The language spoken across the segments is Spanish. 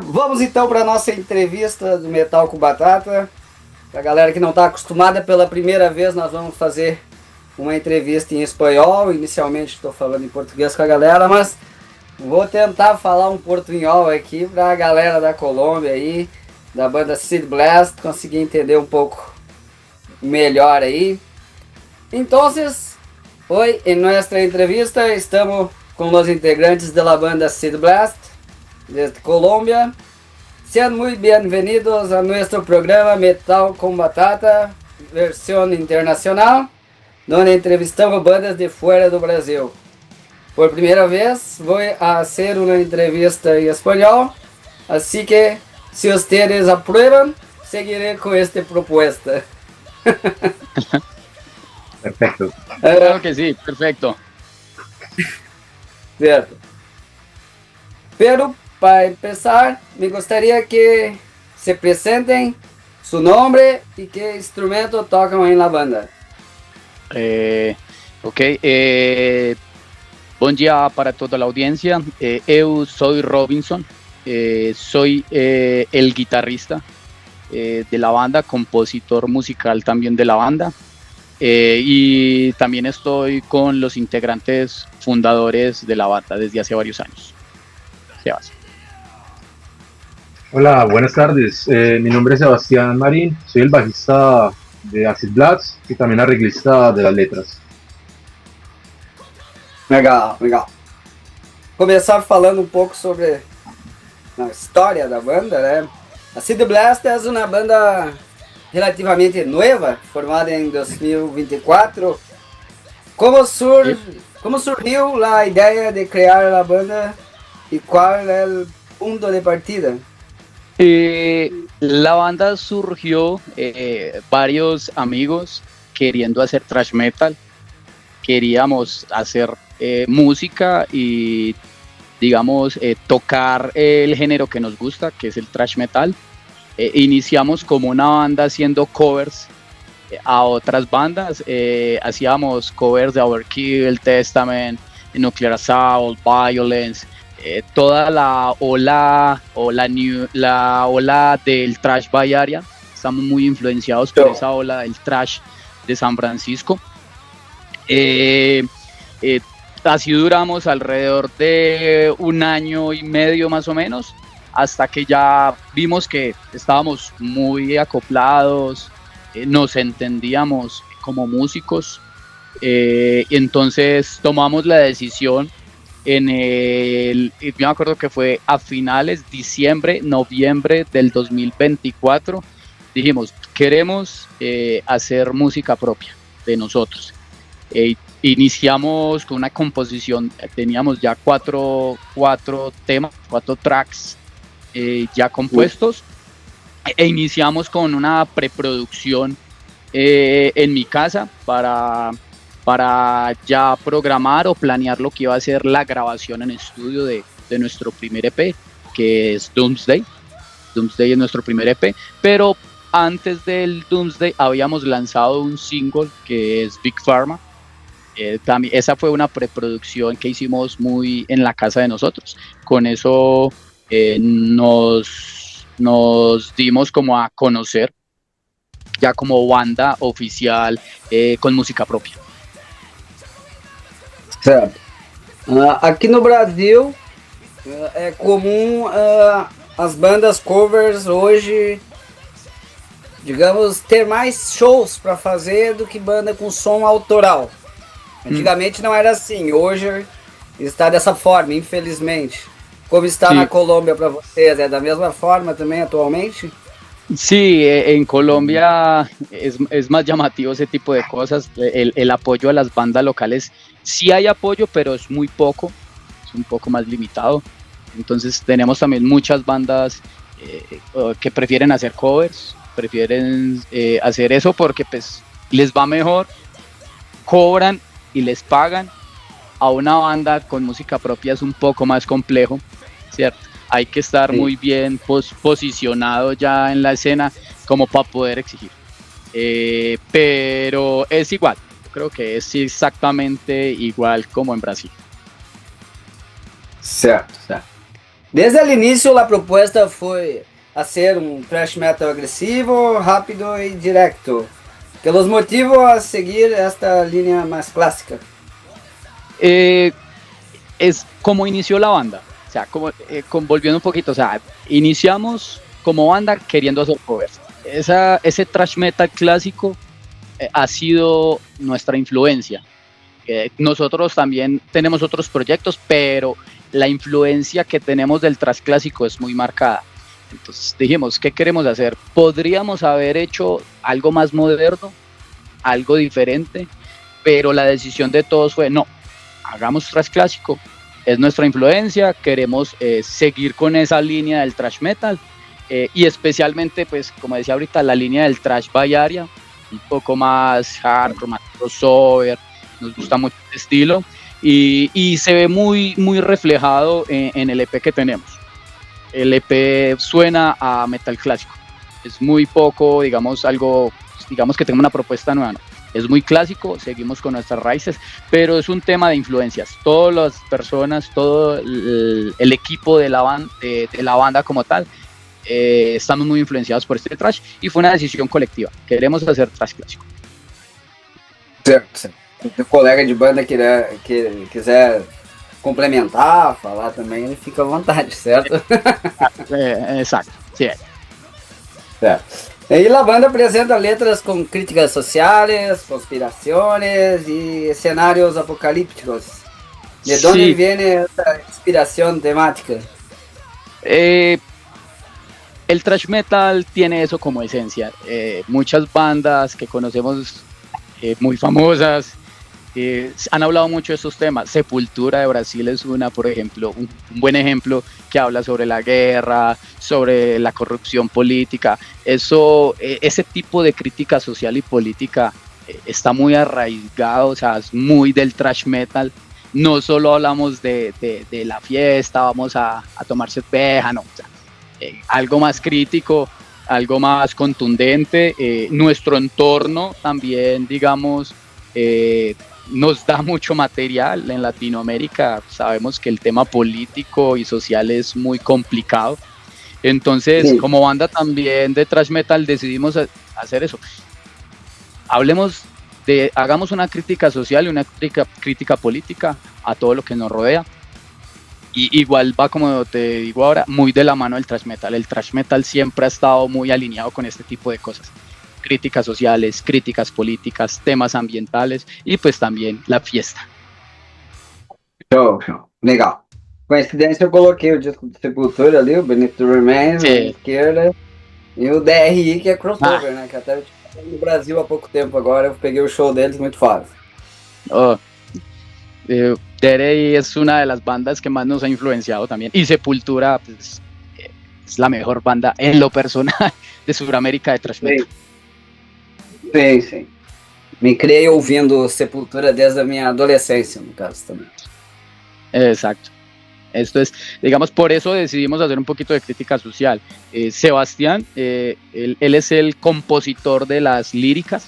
Vamos então para a nossa entrevista do Metal com Batata. Para a galera que não está acostumada, pela primeira vez nós vamos fazer uma entrevista em espanhol. Inicialmente estou falando em português com a galera, mas vou tentar falar um portunhol aqui para a galera da Colômbia aí, da banda Seed Blast, conseguir entender um pouco melhor aí. Entonces, hoy en nuestra entrevista estamos con los integrantes de la banda Seed Blast desde Colombia. Sean muy bienvenidos a nuestro programa Metal con Batata, versión internacional, donde entrevistamos bandas de fuera do Brasil. Por primera vez voy a hacer una entrevista en español, así que si ustedes aprueban, seguiré con esta propuesta. Perfecto. Claro que sí, perfecto. Cierto. Pero para empezar, me gustaría que se presenten su nombre y qué instrumento tocan en la banda. Bom dia para toda a audiência. Eu sou Robinson, soy el guitarrista de la banda, compositor musical también de la banda. Y también estoy con los integrantes fundadores de la banda desde hace varios años. Sebas. Hola, buenas tardes. Mi nombre es Sebastián Marín, soy el bajista de Acid Blast y también arreglista de las letras. Legal, legal. Começar falando um pouco sobre a história da banda, né? A Seed Blast é uma banda relativamente nova, formada em 2024. Como surgiu a ideia de criar a banda e qual é o punto de partida? La banda surgió varios amigos queriendo hacer thrash metal. Queríamos hacer música y, digamos, tocar el género que nos gusta, que es el thrash metal. Iniciamos como una banda haciendo covers a otras bandas. Hacíamos covers de Overkill, Testament, Nuclear Assault, Violence, toda la ola del thrash Bay Area. Estamos muy influenciados por esa ola del thrash de San Francisco. Así duramos alrededor de 1 año y medio más o menos, hasta que ya vimos que estábamos muy acoplados, nos entendíamos como músicos. Entonces tomamos la decisión yo me acuerdo que fue a finales noviembre del 2024, dijimos, queremos hacer música propia de nosotros. Iniciamos con una composición, teníamos ya cuatro temas, 4 tracks ya compuestos, e iniciamos con una preproducción en mi casa para ya programar o planear lo que iba a ser la grabación en estudio de nuestro primer EP, que es Doomsday. Doomsday es nuestro primer EP, pero antes del Doomsday habíamos lanzado un single que es Big Pharma. También, esa fue una preproducción que hicimos muy en la casa de nosotros. Con eso nos dimos como a conocer ya como banda oficial con música propia. Certo. Aqui no Brasil é comum as bandas covers hoje, digamos, ter mais shows para fazer do que banda com som autoral. Antigamente não era assim, hoje está dessa forma, infelizmente. Como está na Colômbia para vocês, é da mesma forma também atualmente? Sí, en Colombia es más llamativo ese tipo de cosas, el apoyo a las bandas locales. Sí hay apoyo, pero es muy poco, es un poco más limitado. Entonces tenemos también muchas bandas que prefieren hacer covers, prefieren hacer eso porque pues les va mejor, cobran y les pagan. A una banda con música propia es un poco más complejo, ¿cierto? Hay que estar muy bien posicionado ya en la escena como para poder exigir. Pero es igual, yo creo que es exactamente igual como en Brasil. Certo, certo. Desde el inicio la propuesta fue hacer un thrash metal agresivo, rápido y directo, que los motivó a seguir esta línea más clásica. Eh, es como inició la banda, o sea, volviendo un poquito, o sea, iniciamos como banda queriendo hacer covers. Ese thrash metal clásico ha sido nuestra influencia. Nosotros también tenemos otros proyectos, pero la influencia que tenemos del thrash clásico es muy marcada. Entonces dijimos, ¿qué queremos hacer? Podríamos haber hecho algo más moderno, algo diferente, pero la decisión de todos fue, no, hagamos thrash clásico, es nuestra influencia, queremos seguir con esa línea del thrash metal, y especialmente, pues, como decía ahorita, la línea del thrash by area, un poco más hardcore, más crossover, nos gusta mucho el estilo, y se ve muy, muy reflejado en el EP que tenemos. El EP suena a metal clásico, es muy poco, digamos, que tenga una propuesta nueva, ¿no? Es muy clásico, seguimos con nuestras raíces, pero es un tema de influencias. Todas las personas, todo el equipo de la banda como tal, estamos muy influenciados por este thrash y fue una decisión colectiva. Queremos hacer thrash clásico. Certo. Se o colega de banda quiser complementar, falar também, ele fica à vontade, certo? Exacto, sí. Certo. E la banda apresenta letras com críticas sociais, conspirações e cenários apocalípticos. ¿De dónde Sí. viene esa inspiración temática? El thrash metal tiene eso como esencia. Muchas bandas que conocemos muy famosas han hablado mucho de estos temas. Sepultura de Brasil es una, por ejemplo, un buen ejemplo que habla sobre la guerra, sobre la corrupción política. Ese tipo de crítica social y política está muy arraigado, o sea, es muy del thrash metal. No solo hablamos de la fiesta, vamos a tomar cerveza, no, o sea, algo más crítico, algo más contundente. Nuestro entorno también, digamos, nos da mucho material en Latinoamérica. Sabemos que el tema político y social es muy complicado. Entonces, Sí. como banda también de thrash metal decidimos hacer eso. Hagamos una crítica social y una crítica política a todo lo que nos rodea. Y igual va, como te digo ahora, muy de la mano del thrash metal. El thrash metal siempre ha estado muy alineado con este tipo de cosas. Críticas sociales, críticas políticas, temas ambientales y pues también la fiesta. Show, show. Legal. Coincidência, eu coloquei o disco de Sepultura ali, o Beneath the Remains, na esquerda, e o DRI, que é crossover, né? Que até eu tive no Brasil há pouco tempo agora, eu peguei o show deles muito fácil. Derey es una de las bandas que más nos ha influenciado también. Y Sepultura, pues, es la mejor banda en lo personal de Sudamérica de thrash metal. Sim, sim. Me criei ouvindo Sepultura desde a minha adolescência, no caso também. Exacto. Esto es, digamos, por eso decidimos hacer un poquito de crítica social. Sebastián, él es el compositor de las líricas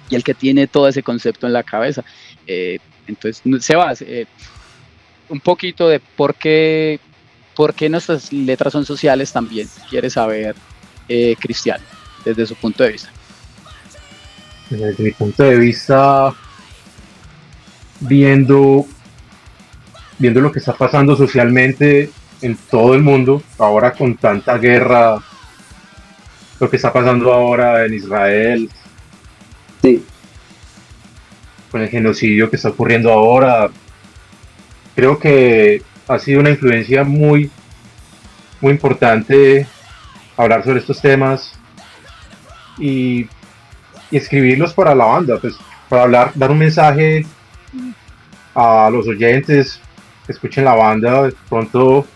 y el que tiene todo ese concepto en la cabeza. Entonces, Sebas, un poquito de por qué nuestras letras son sociales también quiere saber Cristian, desde su punto de vista. Desde mi punto de vista, viendo lo que está pasando socialmente en todo el mundo, ahora con tanta guerra, lo que está pasando ahora en Israel, Sí. con el genocidio que está ocurriendo ahora, creo que ha sido una influencia muy, muy importante hablar sobre estos temas y escribirlos para la banda, pues para dar un mensaje a los oyentes, que escuchen la banda, de pronto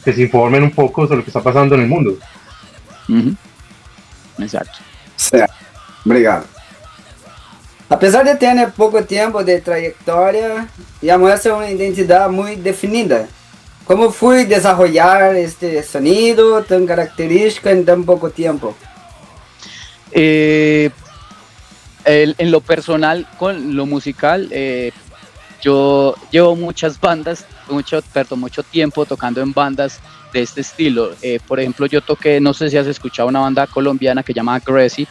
que se informen un poco sobre lo que está pasando en el mundo. Exacto. Certo. Obrigado. Apesar de ter pouco tempo de trajetória, já mostra uma identidade muito definida. Como foi desenvolver este sonido tão característico em tão pouco tempo? En lo personal, con lo musical, Yo llevo muchas bandas, mucho tiempo tocando en bandas de este estilo. Por ejemplo, yo toqué, no sé si has escuchado una banda colombiana que se llama Aggressive.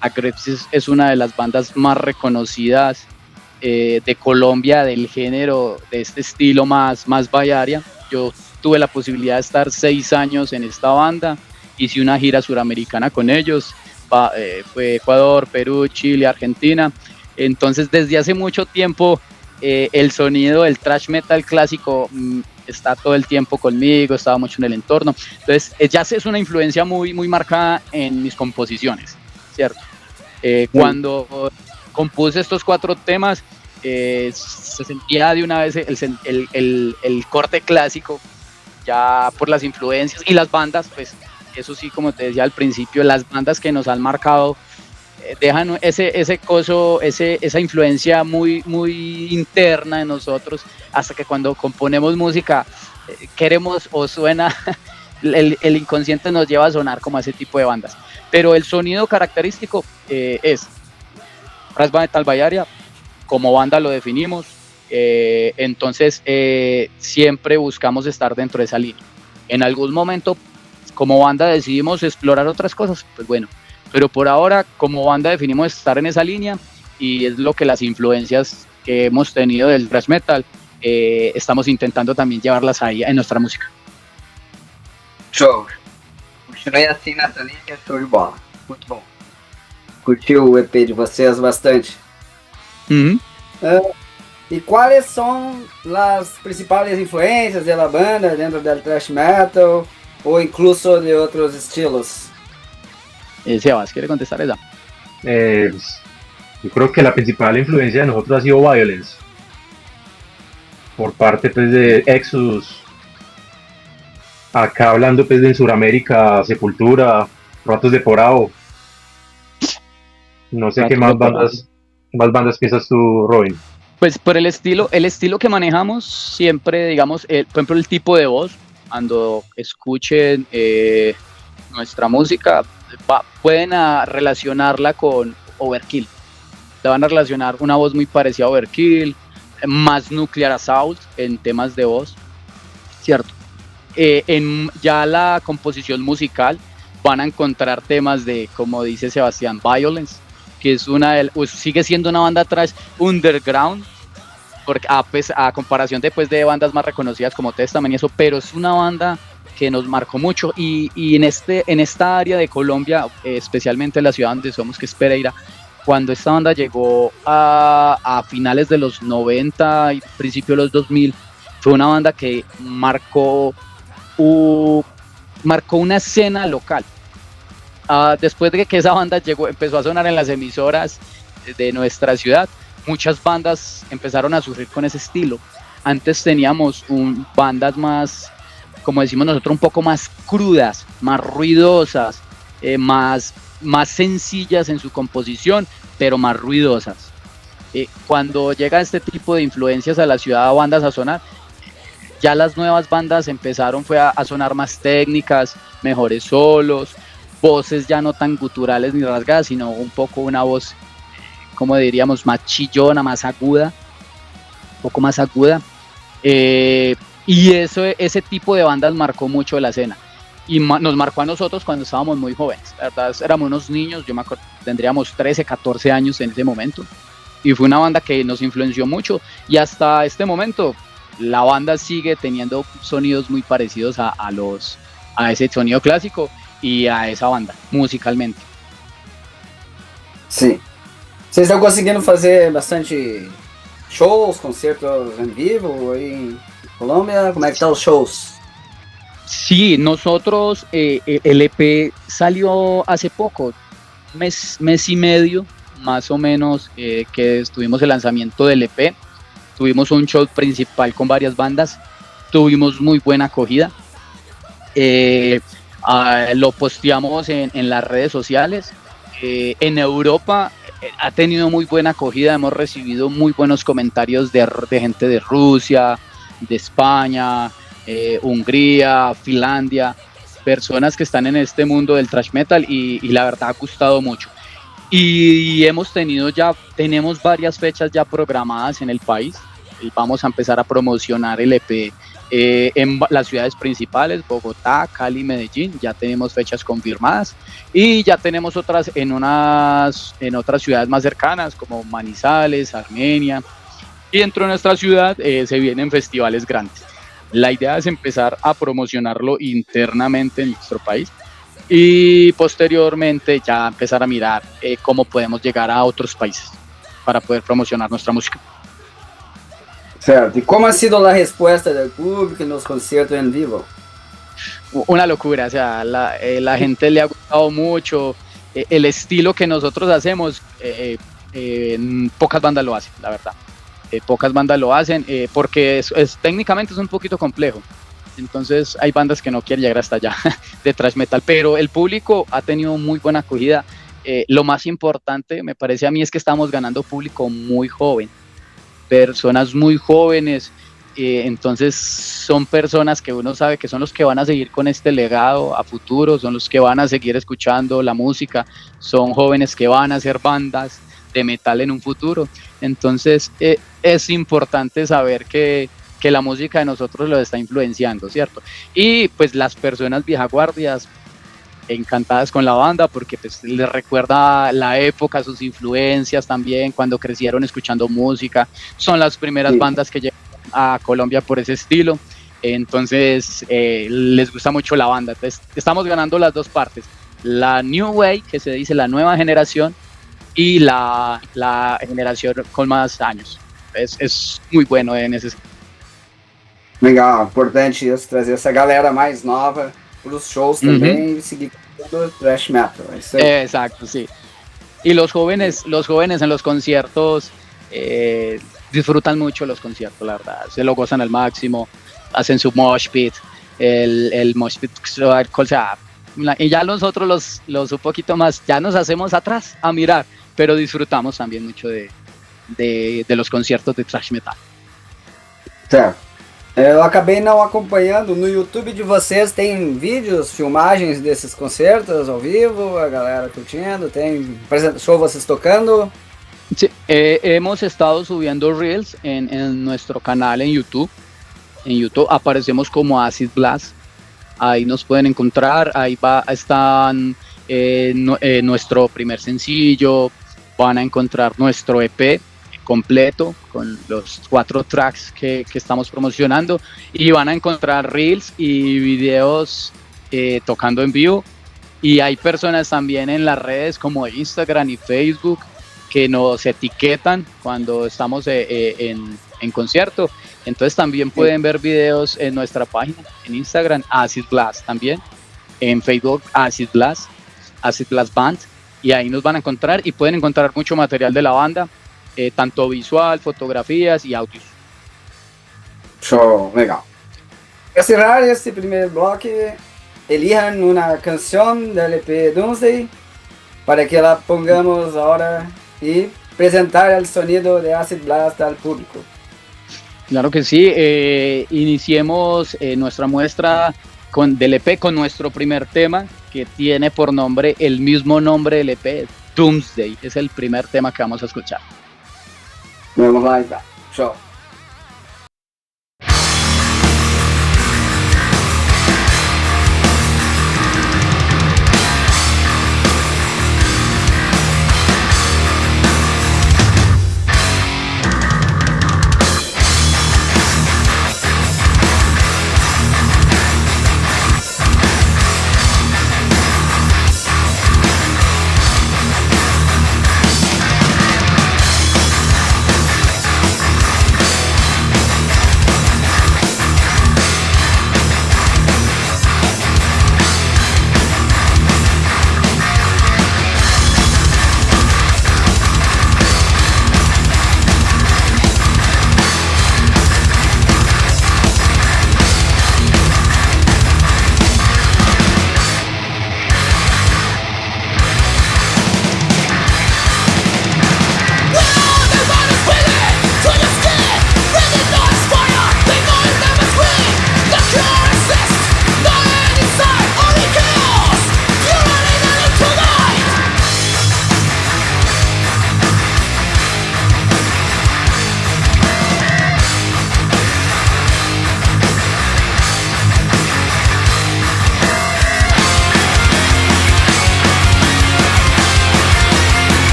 Aggressive es una de las bandas más reconocidas de Colombia, del género, de este estilo más Bay Area. Yo tuve la posibilidad de estar 6 años en esta banda, hice una gira suramericana con ellos, fue Ecuador, Perú, Chile, Argentina. Entonces desde hace mucho tiempo el sonido del thrash metal clásico está todo el tiempo conmigo, estaba mucho en el entorno. Entonces ya es una influencia muy marcada en mis composiciones, ¿cierto? Cuando compuse estos 4 temas, se sentía de una vez el corte clásico, ya por las influencias y las bandas, pues eso sí, como te decía al principio, las bandas que nos han marcado dejan ese coso, esa influencia muy interna en nosotros, hasta que cuando componemos música queremos o suena, el inconsciente nos lleva a sonar como a ese tipo de bandas. Pero el sonido característico es thrash metal Bay Area, como banda lo definimos, entonces siempre buscamos estar dentro de esa línea. En algún momento como banda decidimos explorar otras cosas, pues bueno, pero por ahora como banda definimos estar en esa línea, y es lo que las influencias que hemos tenido del thrash metal estamos intentando también llevarlas ahí en nuestra música. Show. Continuei assim nessa linha, show de bola. Muito bom. Curtiu o EP de vocês bastante. ¿Y cuáles son las principales influencias de la banda dentro del thrash metal o incluso de otros estilos? Sebas, ¿quiere contestar esa? Yo creo que la principal influencia de nosotros ha sido Violence, por parte pues de Exodus. Acá hablando pues de en Sudamérica, Sepultura, Ratos de Porao. No sé qué más bandas piensas tú, Robin. Pues por el estilo que manejamos siempre, digamos, por ejemplo el tipo de voz, cuando escuchen nuestra música, pueden relacionarla con Overkill. Le van a relacionar una voz muy parecida a Overkill, más Nuclear Assault en temas de voz, ¿cierto? En ya la composición musical van a encontrar temas de, como dice Sebastián, Violence, que es sigue siendo una banda thrash underground, porque a comparación de bandas más reconocidas como Testament y eso, pero es una banda que nos marcó mucho, y en esta área de Colombia, especialmente en la ciudad donde somos, que es Pereira, cuando esta banda llegó a finales de los 90 y principios de los 2000, fue una banda que marcó una escena local. Después de que esa banda empezó a sonar en las emisoras de nuestra ciudad, muchas bandas empezaron a surgir con ese estilo. Antes teníamos bandas más, como decimos nosotros, un poco más crudas, más ruidosas, más sencillas en su composición, pero más ruidosas. Cuando llega este tipo de influencias a la ciudad, a bandas a sonar, ya las nuevas bandas empezaron a sonar más técnicas, mejores solos, voces ya no tan guturales ni rasgadas, sino un poco una voz, como diríamos, más chillona, más aguda, un poco más aguda. Y ese tipo de bandas marcó mucho la escena. Y nos marcó a nosotros cuando estábamos muy jóvenes. La verdad, éramos unos niños, yo me acuerdo, tendríamos 13, 14 años en ese momento. Y fue una banda que nos influenció mucho. Y hasta este momento, la banda sigue teniendo sonidos muy parecidos a ese sonido clásico y a esa banda, musicalmente. Sim. Vocês estão conseguindo fazer bastante shows, concertos em vivo aí em Colômbia? Como é que estão os shows? Sí, nosotros, el EP salió hace poco, mes y medio, más o menos, que tuvimos el lanzamiento del EP. Tuvimos un show principal con varias bandas, tuvimos muy buena acogida. Lo posteamos en las redes sociales. En Europa ha tenido muy buena acogida, hemos recibido muy buenos comentarios de gente de Rusia, de España, Hungría, Finlandia, personas que están en este mundo del thrash metal, y la verdad ha gustado mucho. Y tenemos varias fechas ya programadas en el país. y vamos a empezar a promocionar el EP en las ciudades principales, Bogotá, Cali, Medellín. Ya tenemos fechas confirmadas y ya tenemos otras en otras ciudades más cercanas como Manizales, Armenia, y dentro de nuestra ciudad se vienen festivales grandes. La idea es empezar a promocionarlo internamente en nuestro país y posteriormente ya empezar a mirar cómo podemos llegar a otros países para poder promocionar nuestra música. Certo. E como ha sido a resposta do público nos concertos em vivo? Una locura, o sea, la gente le ha gustado mucho el estilo que nosotros hacemos. Pocas bandas lo hacen, la verdad. Pocas bandas lo hacen porque técnicamente es un poquito complejo. Entonces hay bandas que no quieren llegar hasta allá de thrash metal, pero el público ha tenido muy buena acogida. Lo más importante, me parece a mí, es que estamos ganando público muy joven, personas muy jóvenes. Entonces son personas que uno sabe que son los que van a seguir con este legado a futuro, son los que van a seguir escuchando la música, son jóvenes que van a hacer bandas de metal en un futuro. Entonces es importante saber que la música de nosotros lo está influenciando, ¿cierto? Y pues las personas viejaguardias encantadas con la banda porque pues les recuerda la época, sus influencias también, cuando crecieron escuchando música. Son las primeras bandas que llegan a Colombia por ese estilo, entonces les gusta mucho la banda. Entonces estamos ganando las dos partes, la New Wave, que se dice la nueva generación, y la generación con más años. Es muy bueno en ese sentido. Legal, importante isso, trazer essa galera mais nova para os shows também e seguir com o thrash metal. É isso aí. Exacto, sí. Y los jóvenes en los conciertos disfrutan mucho los conciertos, la verdad. Se lo gozan al máximo, hacen su mosh pit, el mosh pit, o sea, y ya nosotros los un poquito más, ya nos hacemos atrás a mirar, pero disfrutamos también mucho de los conciertos de thrash metal. Certo. Eu acabei não acompanhando. No YouTube de vocês tem vídeos, filmagens desses concertos ao vivo, a galera curtindo, tem show vocês tocando? Sí, hemos estado subiendo reels en nuestro canal en YouTube. En YouTube aparecemos como Acid Blast. Ahí nos pueden encontrar. Ahí están nuestro primer sencillo. Van a encontrar nuestro EP completo con los 4 tracks que estamos promocionando, y van a encontrar reels y videos tocando en vivo. Y hay personas también en las redes como Instagram y Facebook que nos etiquetan cuando estamos en concierto. Entonces también pueden ver videos en nuestra página, en Instagram Acid Blast, también en Facebook Acid Blast Band, y ahí nos van a encontrar y pueden encontrar mucho material de la banda, tanto visual, fotografías y audios. Show, legal. Para cerrar este primer bloque, elijan una canción del EP Doomsday para que la pongamos ahora y presentar el sonido de Acid Blast al público. Claro que sí, iniciemos nuestra muestra del EP con nuestro primer tema, que tiene por nombre el mismo nombre del EP, Doomsday. Es el primer tema que vamos a escuchar. Vamos lá então. Show.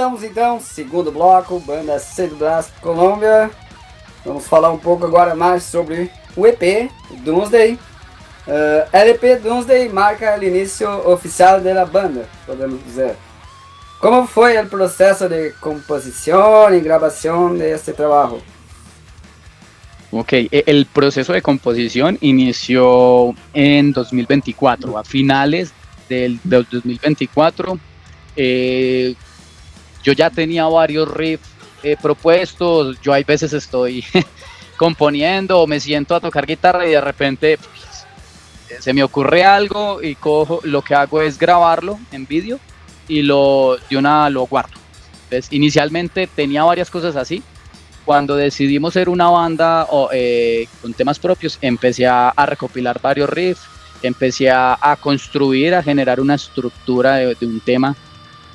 voltamos então, segundo bloco, banda C do Brás, Colômbia. Vamos falar um pouco agora mais sobre o EP, Doomsday. LP Doomsday marca o início oficial da banda, podemos dizer. Como foi o processo de composição e gravação deste trabalho? Ok, el proceso de composición inició en 2024, a finales del 2024. Yo ya tenía varios riffs propuestos, yo hay veces estoy componiendo o me siento a tocar guitarra y de repente se me ocurre algo y lo que hago es grabarlo en vídeo y lo guardo. Entonces, inicialmente tenía varias cosas así. Cuando decidimos ser una banda con temas propios, empecé a recopilar varios riffs, empecé a construir, a generar una estructura de un tema.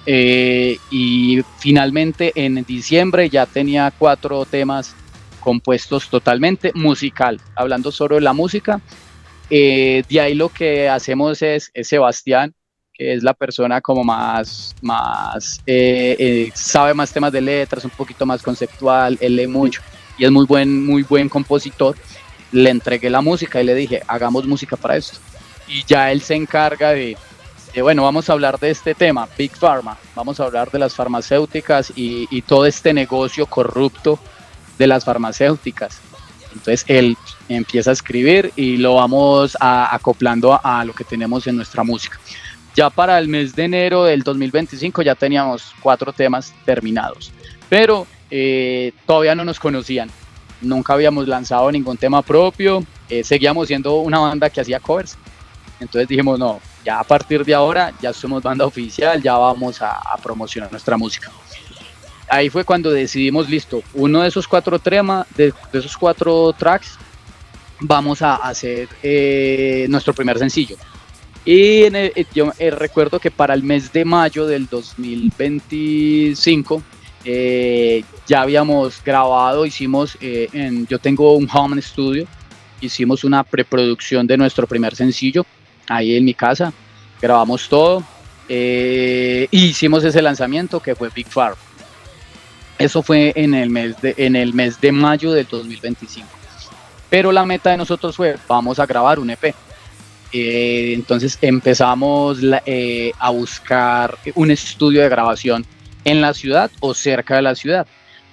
Y finalmente en diciembre ya tenía 4 temas compuestos totalmente musical, hablando solo de la música. De ahí lo que hacemos es Sebastián, que es la persona como sabe más temas de letras, un poquito más conceptual, él lee mucho y es muy buen compositor. Le entregué la música y le dije, hagamos música para esto. Y ya él se encarga de bueno, vamos a hablar de este tema, Big Pharma, vamos a hablar de las farmacéuticas y todo este negocio corrupto de las farmacéuticas. Entonces él empieza a escribir y lo vamos acoplando a lo que tenemos en nuestra música. Ya para el mes de enero del 2025 ya teníamos 4 temas terminados, pero todavía no nos conocían, nunca habíamos lanzado ningún tema propio, seguíamos siendo una banda que hacía covers. Entonces dijimos, no, ya a partir de ahora ya somos banda oficial, ya vamos a promocionar nuestra música. Ahí fue cuando decidimos, listo, uno de esos 4 temas, de esos 4 tracks, vamos a hacer nuestro primer sencillo. Y yo recuerdo que para el mes de mayo del 2025 ya habíamos grabado, yo tengo un home studio, hicimos una preproducción de nuestro primer sencillo ahí en mi casa, grabamos todo y hicimos ese lanzamiento que fue Big Pharma. Eso fue en el mes de mayo del 2025. Pero la meta de nosotros fue, vamos a grabar un EP. Entonces empezamos a buscar un estudio de grabación en la ciudad o cerca de la ciudad.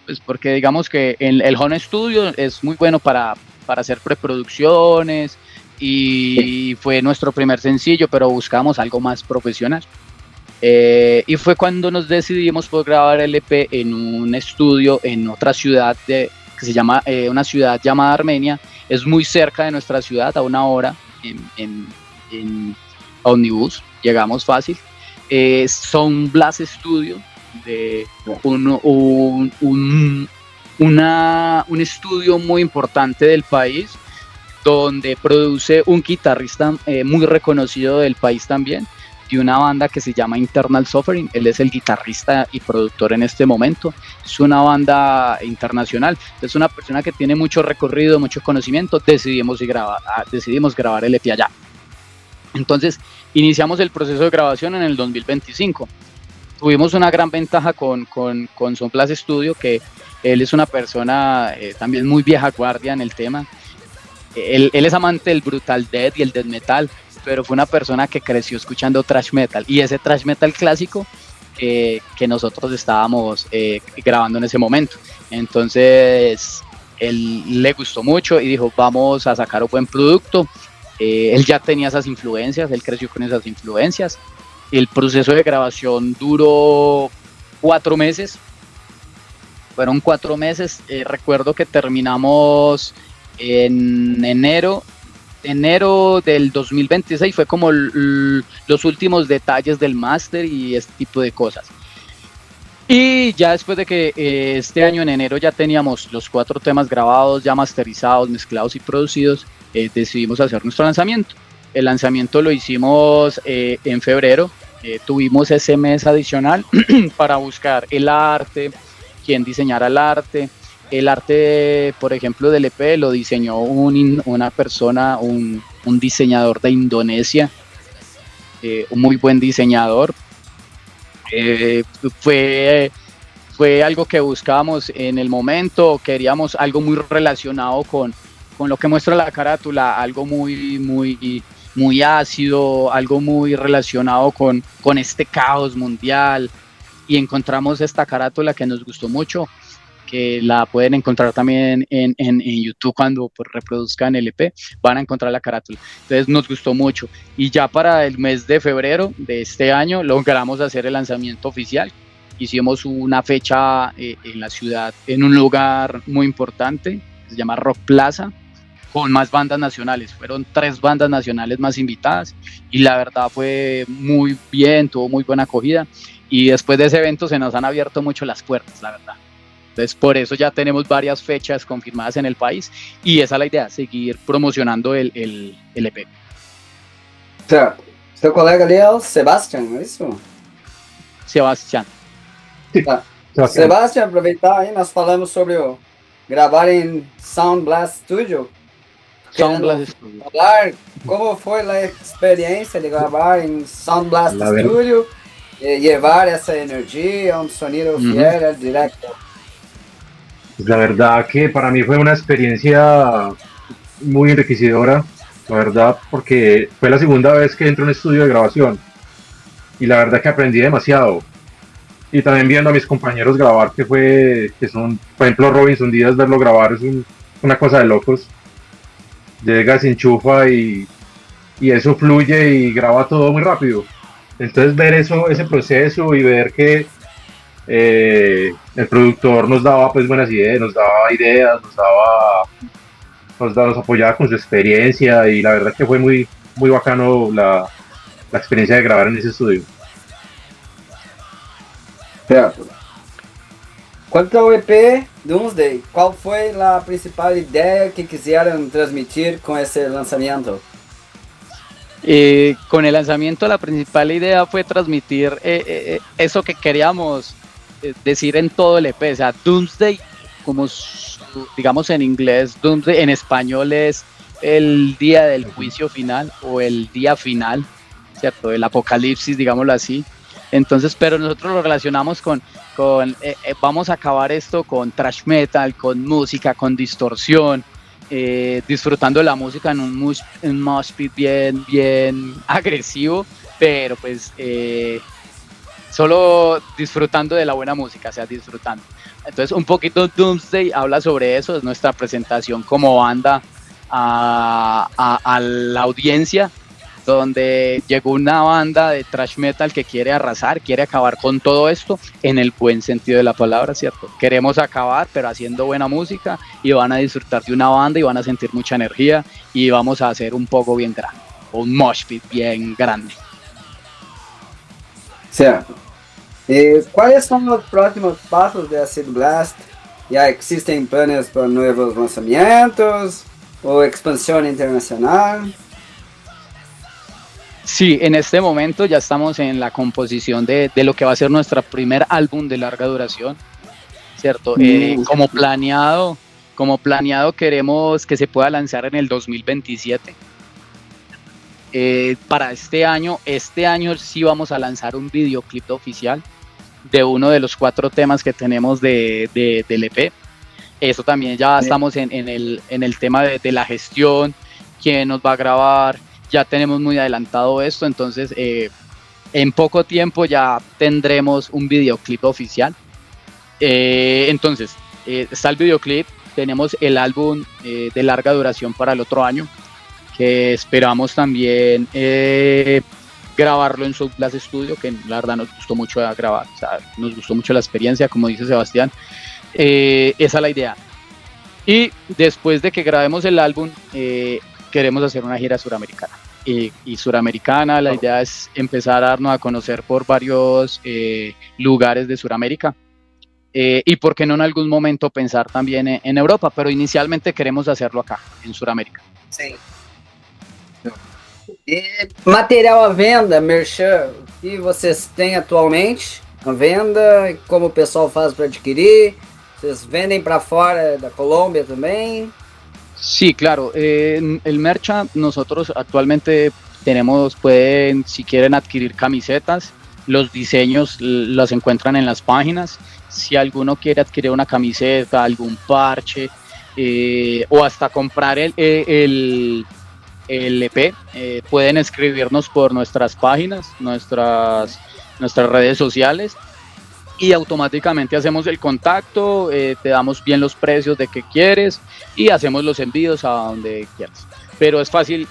Pues porque digamos que el home studio es muy bueno para hacer preproducciones y fue nuestro primer sencillo, pero buscamos algo más profesional. Y fue cuando nos decidimos por grabar el EP en un estudio en otra ciudad que se llama una ciudad llamada Armenia. Es muy cerca de nuestra ciudad, a 1 hora en ómnibus, llegamos fácil. Son Blast Studio, de un estudio muy importante del país, donde produce un guitarrista muy reconocido del país también, de una banda que se llama Internal Suffering. Él es el guitarrista y productor en este momento. Es una banda internacional, es una persona que tiene mucho recorrido, mucho conocimiento. Decidimos grabar el EP allá. Entonces iniciamos el proceso de grabación en el 2025. Tuvimos una gran ventaja con Son Blast Studio, que él es una persona también muy vieja guardia en el tema. Él es amante del brutal death y el death metal, pero fue una persona que creció escuchando thrash metal, y ese thrash metal clásico que nosotros estábamos grabando en ese momento. Entonces él le gustó mucho y dijo, vamos a sacar un buen producto. Él ya tenía esas influencias, él creció con esas influencias. El proceso de grabación duró 4 meses. Fueron 4 meses. Recuerdo que terminamos en enero del 2026. Fue como los últimos detalles del máster y este tipo de cosas. Y ya después de que este año en enero ya teníamos los 4 temas grabados, ya masterizados, mezclados y producidos, decidimos hacer nuestro lanzamiento. El lanzamiento lo hicimos en febrero. Tuvimos ese mes adicional para buscar el arte, quien diseñara el arte. El arte, por ejemplo, del EP lo diseñó una persona, un diseñador de Indonesia, un muy buen diseñador. Fue fue algo que buscábamos en el momento, queríamos algo muy relacionado con lo que muestra la carátula, algo muy ácido, algo muy relacionado con este caos mundial, y encontramos esta carátula que nos gustó mucho, que la pueden encontrar también en YouTube cuando pues, reproduzcan el EP, van a encontrar la carátula. Entonces nos gustó mucho, y ya para el mes de febrero de este año logramos hacer el lanzamiento oficial. Hicimos una fecha en la ciudad, en un lugar muy importante, se llama Rock Plaza, con más bandas nacionales. Fueron 3 bandas nacionales más invitadas, y la verdad fue muy bien, tuvo muy buena acogida, y después de ese evento se nos han abierto mucho las puertas, la verdad. Entonces por eso ya tenemos varias fechas confirmadas en el país, y esa es la idea, seguir promocionando el EP. Certo. Seu colega ali é o Sebastian, não é isso? Sebastián. Tá. Sebastian, aproveitar aí, nós falamos sobre o gravar em Sound Blast Studio. Sound Blast Studio. Falar como foi a experiência de gravar em Sound Blast Studio e levar essa energia, um sonido fiel, directo. La verdad que para mí fue una experiencia muy enriquecedora, la verdad, porque fue la segunda vez que entro a un estudio de grabación, y la verdad que aprendí demasiado. Y también viendo a mis compañeros grabar, que son, por ejemplo, Robinson Díaz, verlo grabar es una cosa de locos. Llega, se enchufa y eso fluye y graba todo muy rápido. Entonces ver eso, ese proceso, y ver que el productor nos daba pues buenas ideas, nos apoyaba con su experiencia, y la verdad que fue muy, muy bacano la experiencia de grabar en ese estudio. Certo. Quanto ao EP Doomsday, qual foi a principal ideia que quiseram transmitir com esse lançamento? Con el lanzamiento la principal idea fue transmitir eso que queríamos decir en todo el EP, o sea, Doomsday, como digamos en inglés, Doomsday en español es el día del juicio final o el día final, ¿cierto? El apocalipsis, digámoslo así. Entonces, pero nosotros lo relacionamos con vamos a acabar esto con thrash metal, con música, con distorsión, disfrutando de la música en un mosh pit bien agresivo, pero pues solo disfrutando de la buena música, o sea, disfrutando. Entonces, un poquito Doomsday habla sobre eso, es nuestra presentación como banda a la audiencia, donde llegó una banda de thrash metal que quiere arrasar, quiere acabar con todo esto en el buen sentido de la palabra, ¿cierto? Queremos acabar, pero haciendo buena música, y van a disfrutar de una banda y van a sentir mucha energía, y vamos a hacer un poco bien grande, un mosh pit bien grande. Certo. E quais são os próximos passos de Acid Blast? Já existem planos para novos lançamentos ou expansão internacional? Sí, en este momento ya estamos en la composición de lo que va a ser nuestro primer álbum de larga duración, ¿cierto? Como planeado queremos que se pueda lanzar en el 2027. Para este año sí vamos a lanzar un videoclip oficial de uno de los 4 temas que tenemos del EP. Eso también ya estamos en el tema de la gestión, quién nos va a grabar. Ya tenemos muy adelantado esto, entonces en poco tiempo ya tendremos un videoclip oficial. Entonces, está el videoclip, tenemos el álbum de larga duración para el otro año, que esperamos también grabarlo en Sound Blast Studio, que la verdad nos gustó mucho grabar, o sea, nos gustó mucho la experiencia, como dice Sebastián. Esa es la idea. Y después de que grabemos el álbum, queremos hacer una gira suramericana. Y suramericana, la idea es empezar a darnos a conocer por varios lugares de Suramérica. Y por qué no en algún momento pensar también en Europa, pero inicialmente queremos hacerlo acá, en Suramérica. Sim. E material à venda, merchan, o que vocês têm atualmente à venda e como o pessoal faz para adquirir? Vocês vendem para fora da Colômbia também? Sí, claro. El mercha, nosotros actualmente pueden, si quieren adquirir camisetas, los diseños los encuentran en las páginas. si alguno quiere adquirir una camiseta, algún parche, o hasta comprar el EP, pueden escribirnos por nuestras páginas, nuestras redes sociales, y automáticamente hacemos el contacto, te damos bien los precios de que quieres y hacemos los envíos a donde quieras. Pero es fácil,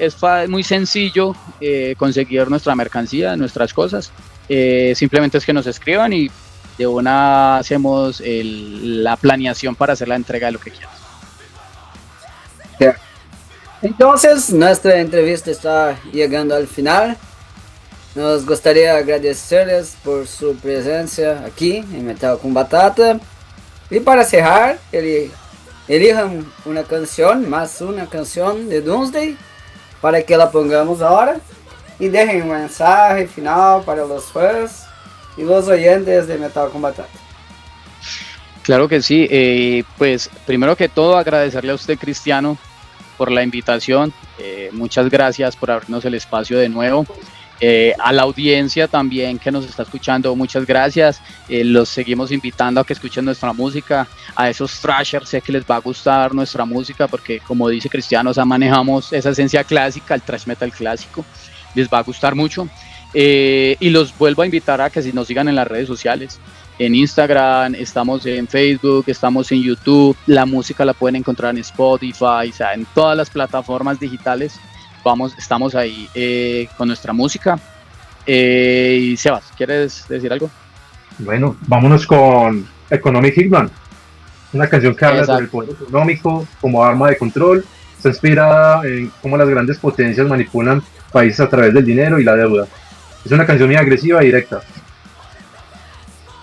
muy sencillo conseguir nuestra mercancía, nuestras cosas. Simplemente es que nos escriban y de una hacemos la planeación para hacer la entrega de lo que quieras. Entonces, nuestra entrevista está llegando al final. Nos gustaría agradecerles por su presencia aquí en Metal con Batata. Y para cerrar, elijan una canción, más una canción de Doomsday, para que la pongamos ahora. Y dejen un mensaje final para los fans y los oyentes de Metal con Batata. Claro que sí, pues primero que todo agradecerle a usted, Cristiano, por la invitación. Muchas gracias por abrirnos el espacio de nuevo. A la audiencia también que nos está escuchando, muchas gracias. Los seguimos invitando a que escuchen nuestra música. A esos thrashers sé que les va a gustar nuestra música porque, como dice Cristiano, o sea, manejamos esa esencia clásica, el thrash metal clásico. Les va a gustar mucho. Y los vuelvo a invitar a que si nos sigan en las redes sociales. En Instagram, estamos en Facebook, estamos en YouTube. La música la pueden encontrar en Spotify, o sea, en todas las plataformas digitales. Estamos ahí con nuestra música. Y Sebas, ¿quieres decir algo? Bueno, vámonos con Economic Hitman, una canción que habla sobre el poder económico como arma de control. Está inspirada en cómo las grandes potencias manipulan países a través del dinero y la deuda. Es una canción muy agresiva y directa.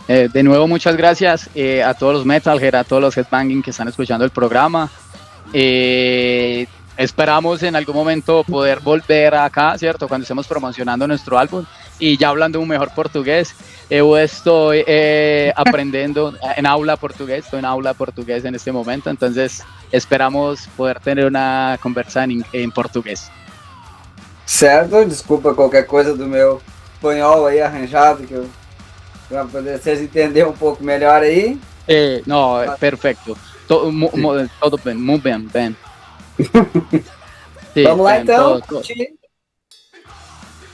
De nuevo, muchas gracias a todos los Metalhead, a todos los Headbanging que están escuchando el programa. Esperamos en algún momento poder volver acá, ¿cierto? Cuando estemos promocionando nuestro álbum. Y ya hablando un mejor portugués, estoy aprendiendo estoy en aula portugués en este momento. Entonces esperamos poder tener una conversa en portugués. Certo, desculpa qualquer coisa do meu espanhol aí arranjado, que eu, para poder vocês entenderem um pouco melhor aí. No, perfecto. Todo bem, muito bem. Sí, Vamos lá então, todo.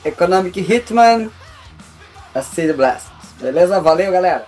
Economic Hitman, a City Blast. Beleza? Valeu, galera!